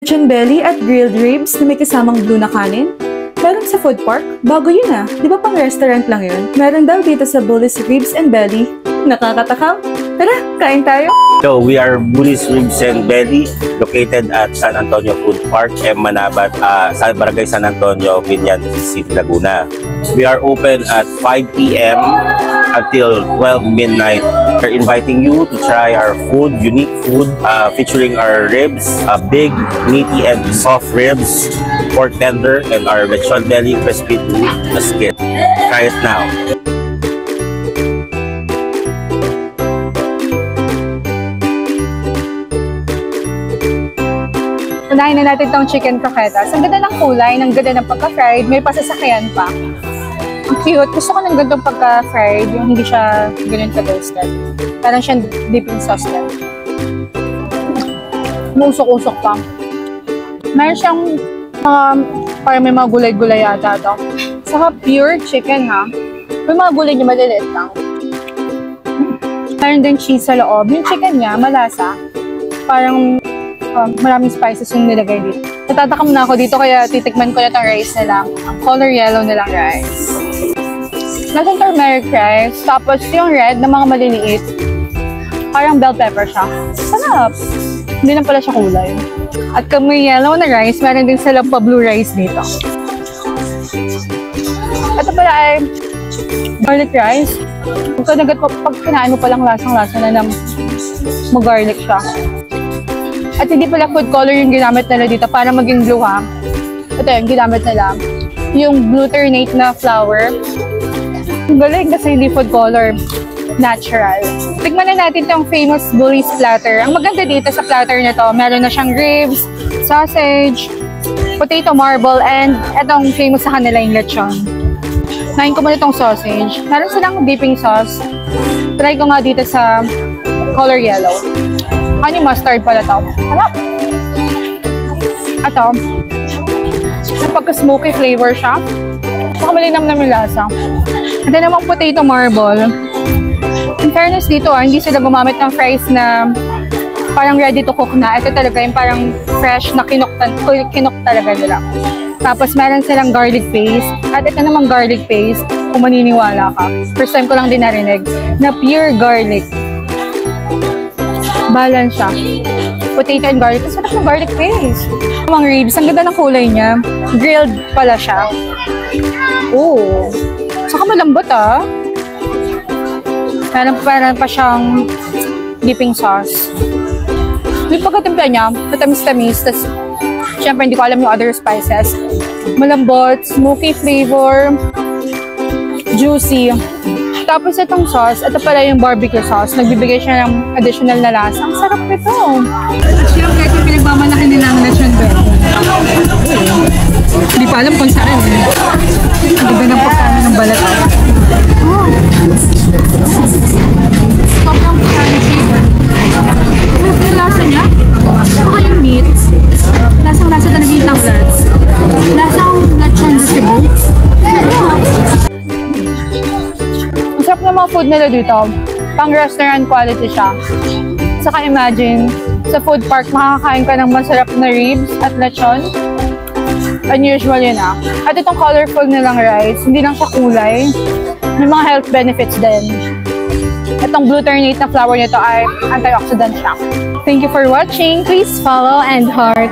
Lechon belly at grilled ribs na may kasamang blue na kanin. Meron sa food park? Bago yun ah. Di ba pang restaurant lang yun? Meron daw dito sa Bullis Ribs and Belly. Nakakatakam. Tara, kain tayo. So we are Bullis Ribs and Belly, located at San Antonio Food Park, Manabat, sa Barangay San Antonio, Binyan City, Laguna. We are open at 5 p.m. until 12 midnight. We're inviting you to try our food, unique food, featuring our ribs, big, meaty, and soft ribs, pork tender, and our lechon belly, crispy to the skin. Try it now. Unahin na natin itong chicken croquetas. Ang ganda ng kulay, ang ganda ng pagka-fried, may pasasakyan pa. Ang cute. Gusto ko ng gandong pagka-fried, yung hindi siya ganun ka-toasted. Parang siyang dipping sauce lang. Umusok-usok pa. Meron siyang parang may mga gulay-gulay yata ito. Saka pure chicken ha. May mga gulay niya maliliit lang. Meron din cheese sa loob. Yung chicken niya, malasa. Parang maraming spices yung nilagay dito. Natatakam na ako dito kaya titikman ko na itong rice nila. Ang color yellow nilang rice. Nasang turmeric rice. Tapos yung red na mga maliliit. Parang bell pepper siya. Sarap! Hindi na pala siya kulay. At kung may yellow na rice, meron din silang pa blue rice dito. Ito pala ay garlic rice. Pag kinain mo palang lasang-lasa na ng mag-garlic siya. At hindi pala food color yung ginamit nila dito para maging blue ha. Ito yung ginamit nila. Yung glutinate na flour. Ang galing kasi hindi food color. Natural. Tignan na natin itong famous Bullis platter. Ang maganda dito sa platter na to, meron na siyang ribs, sausage, potato marble, and itong famous sa kanila yung lechon. Nain ko muna itong sausage. Meron silang dipping sauce. Try ko nga dito sa color yellow. Honey mustard pala ito. Harap! Ito, napagka-smoky flavor siya. Saka malinam-nam yung lasa. Ito namang potato marble. In fairness dito, hindi sila gumamit ng fries na parang ready to cook na. Ito talaga yung parang fresh na kinok talaga nila. Tapos meron silang garlic paste. At ito namang garlic paste, kung maniniwala ka. First time ko lang din narinig, na pure garlic. Balance siya. Potato and garlic. Ang sarap ng garlic paste. Mga ribs, ang ganda ng kulay niya. Grilled pala siya. Oh. Saka malambot ah. Meron pa siyang dipping sauce. Yung pagkatimpla niya, matamis-tamis. Tapos, syempre hindi ko alam yung other spices. Malambot, smoky flavor, juicy. Tapos itong sauce, ito pala yung barbecue sauce. Nagbibigay siya ng additional na lasa. Ang sarap nito. At syempre, ito yung pinagmamalaki nila ng lechon belly. Hindi pa alam kung saan. Ang ganda ng pagkano ng balat. Oh. Sobrang crunchy. Sarap yung lasa niya. Saka yung meat. Lasang-lasa talaga yung tanglad. Lasang lechon resibo. Masarap na mga food nila dito. Pang restaurant quality siya. Saka imagine, sa food park makakakain ka ng masarap na ribs at lechon. Unusual yun ah. At itong colorful nilang rice, hindi lang siya kulay. May mga health benefits din. Itong glutinate na flour nito ay antioxidant siya. Thank you for watching. Please follow and heart.